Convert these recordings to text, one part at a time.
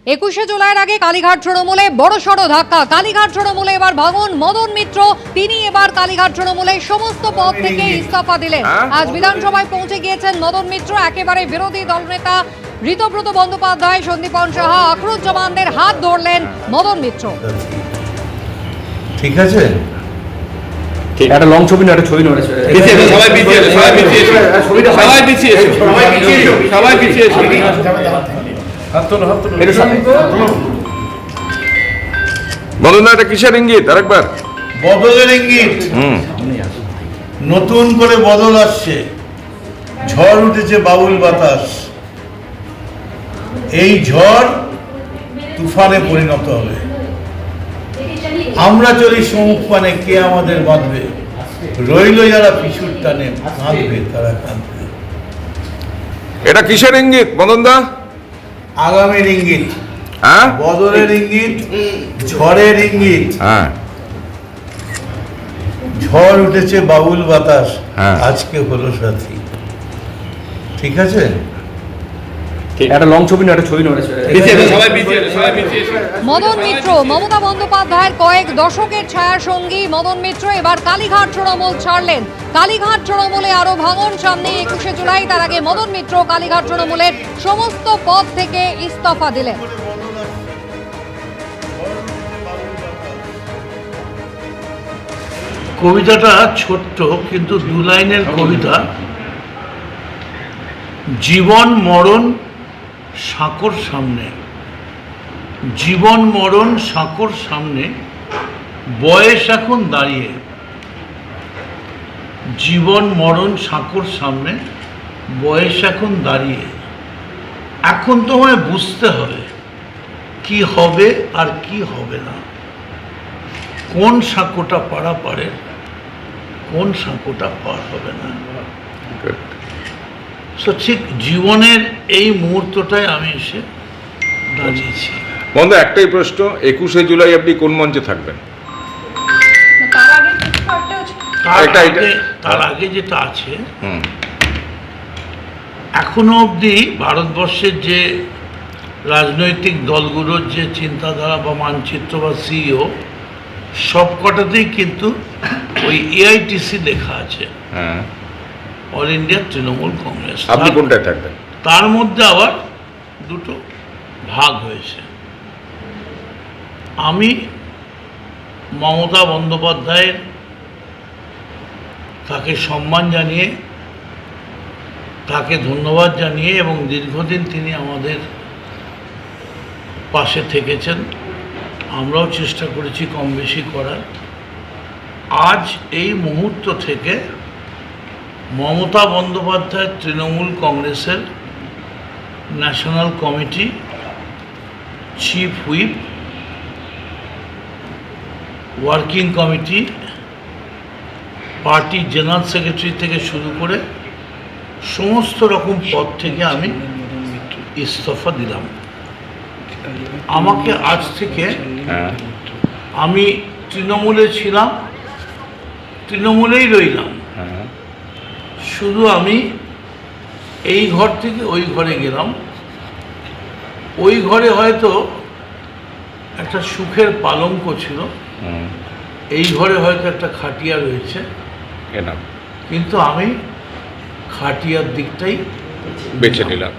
21শে জুলাইয়ের আগে কালীঘাট তৃণমূলে বড়সড় ধাক্কা। কালীঘাট তৃণমূলে এবার ভাঙন। মদন মিত্র তিনি এবার কালীঘাট তৃণমূলের সমস্ত পদ থেকে ইস্তফা দিলেন। আজ বিধানসভায় পৌঁছে গিয়েছেন মদন মিত্র। একেবারে বিরোধী দলনেতা ঋতব্রত বন্দ্যোপাধ্যায়, সন্দীপন সাহা, আখরুজ্জামানদের হাত ধরলেন মদন মিত্র। ঠিক আছে, একটা লং ছবি না, একটা ছবি নড়ে সবাই পিছিয়ে এসো, সবাই পিছিয়ে এসো, সবাই পিছিয়ে এসো, সবাই পিছিয়ে এসো, সবাই পিছিয়ে এসো। হাত তোলো, হাত তোলো। বলুন না, এটা কিসের ইঙ্গিত? আরেকবার। বদলের ইঙ্গিত। নতুন করে বদল আসছে, ঝড় উঠেছে বাউল বাতাস। এই ঝড় তুফানে পরিণত হবে। আমরা চলি সমুখ পানে, কে আমাদের বাঁধবে? রইল যারা পিছুর টানে, কাঁদবে তারা কাঁদবে। এটা কিসের ইঙ্গিত মদনদা? আগামীর ইঙ্গিত, হ্যাঁ, বদলের ইঙ্গিত, ঝড়ের ইঙ্গিত। হ্যাঁ, ঝড় উঠেছে বাউল বাতাস, হ্যাঁ। আজকে হলো সাথী। ঠিক আছে, একটা লং ছবি না, একটা ছবি নড়ে পিছিয়ে এসো, সবাই পিছিয়ে এসো, সবাই পিছিয়ে এসো। মদন মিত্র মমতা বন্দ্যোপাধ্যায়ের কয়েক দশকের ছায়া সঙ্গী মদন মিত্র এবার কালীঘাট তৃণমূল ছাড়লেন। কালীঘাট তৃণমূলে আরো ভাঙন সামনে। 21শে জুলাই, তার আগে মদন মিত্র কালীঘাট তৃণমূলের সমস্ত পদ থেকে ইস্তফা দিলেন। কবিতাটা ছোট্ট কিন্তু দু লাইনের কবিতা। জীবন মরণ সাঁকোর সামনে, জীবন মরণ সাঁকোর সামনে, বয়স এখন দাঁড়িয়ে। জীবন মরণ সাঁকোর সামনে, বয়স এখন দাঁড়িয়ে। এখন তোমায় বুঝতে হবে কি হবে আর কি হবে না, কোন সাঁকোটা পারা পারে, কোন সাঁকোটা পার হবে না। তো ঠিক জীবনের এই মুহূর্তটায় আমি এসে দাঁড়িয়েছি। বন্ধু, একটাই প্রশ্ন, 21শে জুলাই আপনি কোন মঞ্চে থাকবেন? তার আগে যেটা আছে, হুম, এখনো অবধি ভারতবর্ষের যে রাজনৈতিক দলগুলোর যে চিন্তাধারা বা মানচিত্র বা সিইও, সবকটাতেই কিন্তু ওই এআইটিসি লেখা আছে, হ্যাঁ। All India Trinamool Congress. আপনি কোনটায় থাকবেন? তার মধ্যে আবার দুটো ভাগ হয়েছে। আমি মমতা বন্দ্যোপাধ্যায়ের তাকে সম্মান জানিয়ে, তাকে ধন্যবাদ জানিয়ে, এবং দীর্ঘদিন তিনি আমাদের পাশে থেকেছেন, আমরাও চেষ্টা করেছি কম বেশি করার। আজ এই মুহূর্ত থেকে মমতা বন্দ্যোপাধ্যায় তৃণমূল কংগ্রেসের national committee, chief whip, working committee, party general secretary থেকে শুরু করে সমস্ত রকম পদ থেকে আমি ইস্তফা দিলাম। আমাকে আজ থেকে, হ্যাঁ, আমি তৃণমূলে ছিলাম, তৃণমূলেই রইলাম। হ্যাঁ। শুধু আমি এই ঘর থেকে ওই ঘরে গেলাম। ওই ঘরে হয়তো একটা সুখের পালঙ্ক ছিল, হুম, এই ঘরে হয়তো একটা খাটিয়া রয়েছে, এনাম কিন্তু আমি খাটিয়ার দিকটাই বেছে নিলাম।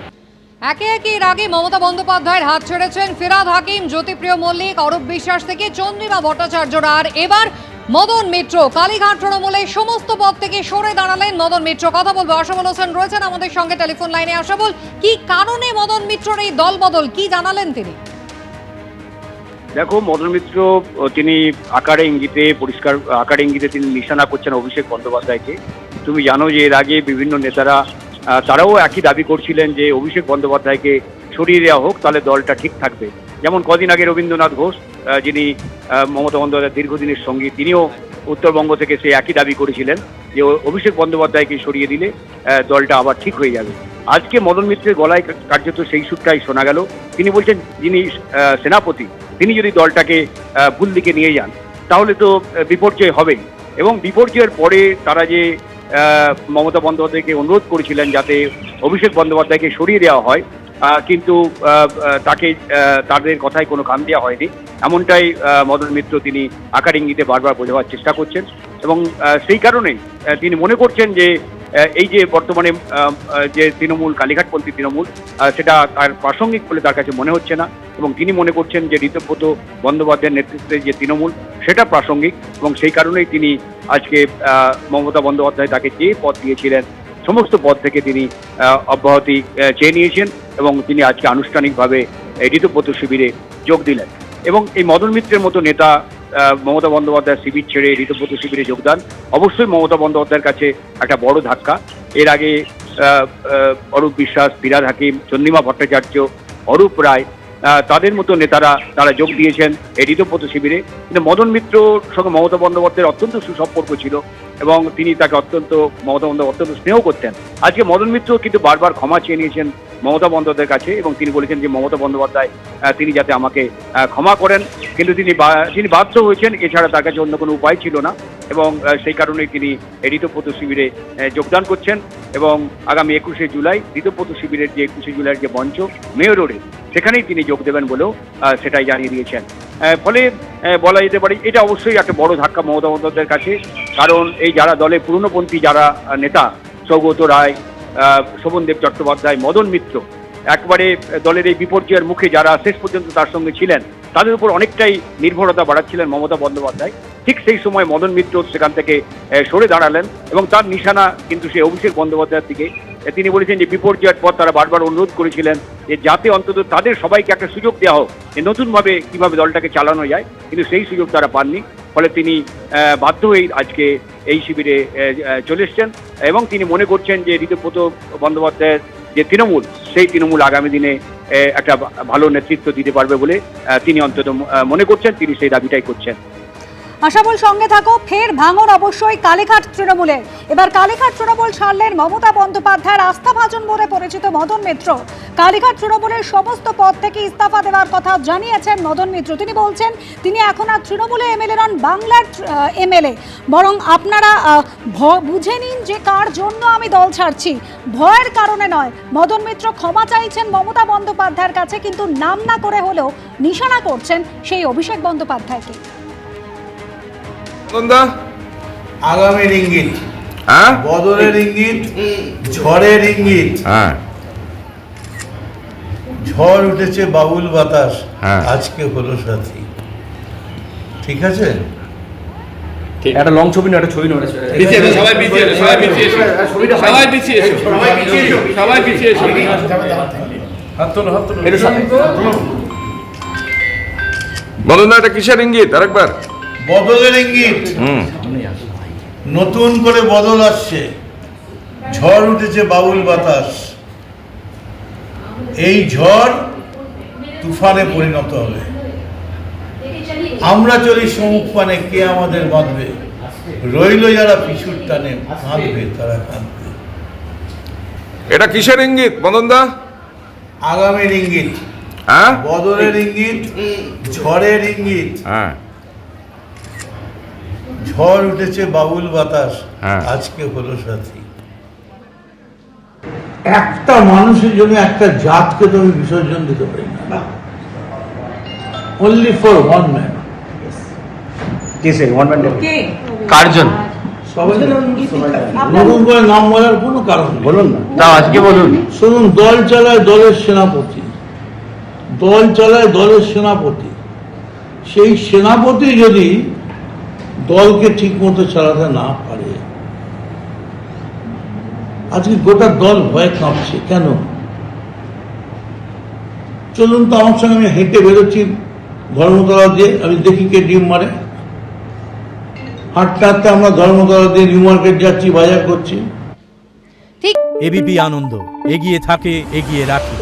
একে একে এর আগে মমতা বন্দ্যোপাধ্যায়ের হাত ছেড়েছেন ফিরহাদ হাকিম, জ্যোতিপ্রিয় মল্লিক, অরূপ বিশ্বাস থেকে চন্দ্রিমা ভট্টাচার্যরা। আর এবার মদন মিত্র কালীঘাট তৃণমূলের সমস্ত পদ থেকে সরে দাঁড়ালেন মদন মিত্র। কথা বলবো, আশাবুল হোসেন রয়েছেন আমাদের সঙ্গে টেলিফোন লাইনে। আশাবুল, কি কারণে মদন মিত্রর এই দল বদল, কি জানালেন তিনি? দেখো, মদন মিত্র তিনি আকারে ইঙ্গিতে, পরিষ্কার আকারে ইঙ্গিতে তিনি নিশানা করছেন অভিষেক বন্দ্যোপাধ্যায়কে। তুমি জানো যে এর আগে বিভিন্ন নেতারা তারাও একই দাবি করছিলেন যে অভিষেক বন্দ্যোপাধ্যায়কে সরিয়ে দেওয়া হোক, তাহলে দলটা ঠিক থাকবে। যেমন কদিন আগে রবীন্দ্রনাথ ঘোষ, যিনি মমতা বন্দ্যোপাধ্যায়ের দীর্ঘদিনের সঙ্গী, তিনিও উত্তরবঙ্গ থেকে সেই একই দাবি করেছিলেন যে অভিষেক বন্দ্যোপাধ্যায়কে সরিয়ে দিলে দলটা আবার ঠিক হয়ে যাবে। আজকে মদন মিত্রের গলায় কার্যত সেই সুরটাই শোনা গেল। তিনি বলছেন, যিনি সেনাপতি, তিনি যদি দলটাকে ভুল দিকে নিয়ে যান তাহলে তো বিপর্যয় হবেই। এবং বিপর্যয়ের পরে তারা যে মমতা বন্দ্যোপাধ্যায়কে অনুরোধ করেছিলেন যাতে অভিষেক বন্দ্যোপাধ্যায়কে সরিয়ে দেওয়া হয়, কিন্তু তাকে তাদের কথায় কোনো কান দেওয়া হয়নি, এমনটাই মদন মিত্র তিনি আকার ইঙ্গিতে বারবার বোঝাবার চেষ্টা করছেন। এবং সেই কারণেই তিনি মনে করছেন যে এই যে বর্তমানে যে তৃণমূল, কালীঘাটপন্থী তৃণমূল, সেটা তার প্রাসঙ্গিক বলে তার কাছে মনে হচ্ছে না। এবং তিনি মনে করছেন যে ঋতব্রত বন্দ্যোপাধ্যায়ের নেতৃত্বে যে তৃণমূল সেটা প্রাসঙ্গিক, এবং সেই কারণেই তিনি আজকে মমতা বন্দ্যোপাধ্যায় তাকে যে পদ দিয়েছিলেন সমস্ত পদ থেকে তিনি অব্যাহতি চেয়ে নিয়েছেন, এবং তিনি আজকে আনুষ্ঠানিকভাবে ঋতব্রত শিবিরে যোগ দিলেন। এবং এই মদন মিত্রের মতো নেতা মমতা বন্দ্যোপাধ্যায়ের শিবির ছেড়ে ঋতব্রত শিবিরে যোগদান অবশ্যই মমতা বন্দ্যোপাধ্যায়ের কাছে একটা বড় ধাক্কা। এর আগে অরূপ বিশ্বাস, ফিরহাদ হাকিম, চন্দ্রিমা ভট্টাচার্য, অরূপ রায়, তাদের মতো নেতারা তারা যোগ দিয়েছেন এই ঋতব্রত শিবিরে। কিন্তু মদন মিত্রর সঙ্গে মমতা বন্দ্যোপাধ্যায়ের অত্যন্ত সুসম্পর্ক ছিল এবং তিনি তাকে মমতা বন্দ্যোপাধ্যায় অত্যন্ত স্নেহ করতেন। আজকে মদন মিত্র কিন্তু বারবার ক্ষমা চেয়ে নিয়েছেন মমতা বন্দ্যোপাধ্যায়ের কাছে, এবং তিনি বলেছেন যে মমতা বন্দ্যোপাধ্যায় তিনি যাতে আমাকে ক্ষমা করেন, কিন্তু তিনি বাধ্য হয়েছেন, এছাড়া তার কাছে অন্য কোনো উপায় ছিল না। এবং সেই কারণেই তিনি ঋতব্রত শিবিরে যোগদান করছেন। এবং আগামী 21শে জুলাই ঋতব্রত শিবিরের যে 21শে জুলাইয়ের যে মঞ্চ মেয়র রোডে, সেখানেই তিনি যোগ দেবেন বলেও সেটাই জানিয়ে দিয়েছেন। ফলে বলা যেতে পারে এটা অবশ্যই একটা বড় ধাক্কা মমতা বন্দ্যোপাধ্যায়ের কাছে, কারণ এই যারা দলের পুরনোপন্থী যারা নেতা, সৌগত রায়, শোভনদেব চট্টোপাধ্যায়, মদন মিত্র, একবারে দলের এই বিপর্যয়ের মুখে যারা শেষ পর্যন্ত তার সঙ্গে ছিলেন, তাদের উপর অনেকটাই নির্ভরতা বাড়াচ্ছিলেন মমতা বন্দ্যোপাধ্যায়। ঠিক সেই সময় মদন মিত্র সেখান থেকে সরে দাঁড়ালেন, এবং তার নিশানা কিন্তু সেই অভিষেক বন্দ্যোপাধ্যায়ের দিকে। তিনি বলেছেন যে বিপর্যয়ের পর তারা বারবার অনুরোধ করেছিলেন যে যাতে অন্তত তাদের সবাইকে একটা সুযোগ দেওয়া হোক, যে নতুনভাবে কীভাবে দলটাকে চালানো যায়, কিন্তু সেই সুযোগ তারা পাননি। ফলে তিনি বাধ্য হয়েই আজকে এই শিবিরে চলে এসছেন, এবং তিনি মনে করছেন যে ঋতব্রত বন্দ্যোপাধ্যায়ের যে তৃণমূল, সেই তৃণমূল আগামী দিনে একটা ভালো নেতৃত্ব দিতে পারবে বলে তিনি অন্তত মনে করছেন, তিনি সেই দাবিটাই করছেন। আশাবল সঙ্গে থাকো। ফের ভাঙন অবশ্যই কালীঘাট তৃণমূলের। এবার কালীঘাট তৃণমূল ছাড়লেন মমতা বন্দ্যোপাধ্যায়ের আস্থাভাজন বলে পরিচিত মদন মিত্র। কালীঘাট তৃণমূলের সমস্ত পদ থেকে ইস্তফা দেওয়ার কথা জানিয়েছেন মদন মিত্র। তিনি বলছেন তিনি এখন আর তৃণমূলে এমএলএ নন, বাংলার এমএলএ। বরং আপনারা বুঝে নিন যে কার জন্য আমি দল ছাড়ছি, ভয়ের কারণে নয়। মদন মিত্র ক্ষমা চাইছেন মমতা বন্দ্যোপাধ্যায়ের কাছে, কিন্তু নাম না করে হলেও নিশানা করছেন সেই অভিষেক বন্দ্যোপাধ্যায়কে। আগামীর ইঙ্গিত, বদলের ইঙ্গিত, ঝড়ের ইঙ্গিত। ঝড় উঠেছে বাবুল বাতাস, আজকে হলো সাথী। ঠিক আছে, একটা লং ছবি না, একটা ছবি না, সবাই পিছিয়ে এসো, সবাই পিছিয়ে এসো, সবাই পিছিয়ে এসো, সবাই পিছিয়ে এসো। হাত তোলো, হাত তোলো। বলুন না, এটা কিসের ইঙ্গিত? আরেকবার। বদলের ইঙ্গিত, নতুন করে বদল আসছে, ঝড় উঠেছে বাবুল বাতাস। এই ঝড় তুফানে পরিণত হবে। আমরা চলি সম্মুখ পানে, কে আমাদের বাঁধবে? রইল যারা পিছুর টানে, কাঁদবে তারা কাঁদবে। এটা কিসের ইঙ্গিত মদনদা? আগামীর ইঙ্গিত, বদলের ইঙ্গিত, ঝড়ের ইঙ্গিত। ঝড় উঠেছে বাবুল বাতাস, আজকে হলো সাথী। একটা মানুষের জন্য একটা জাতকে তুমি বিসর্জন দিতে পারি না, only for one man। কার জন্য? সবাই নতুন করে নাম বলার কোনো কারণ নেই। বলুন না, তাও আজকে বলুন। শুনুন, দল চালায় দলের সেনাপতি, দল চালায় দলের সেনাপতি। সেই সেনাপতি যদি দলকে ঠিক মতো চালাতে না পারে, আজকে গোটা দল ভয়ে কাঁপছে কেন? চলুন তো আমার সঙ্গে, আমি হেঁটে বেরোচ্ছি ধর্মতলা দিয়ে, আমি দেখি কে ডিম মারে। হাঁটতে হাঁটতে আমরা ধর্মতলা দিয়ে নিউ মার্কেট যাচ্ছি, বাজার করছি। এবিপি আনন্দ, এগিয়ে থাকে, এগিয়ে রাখে।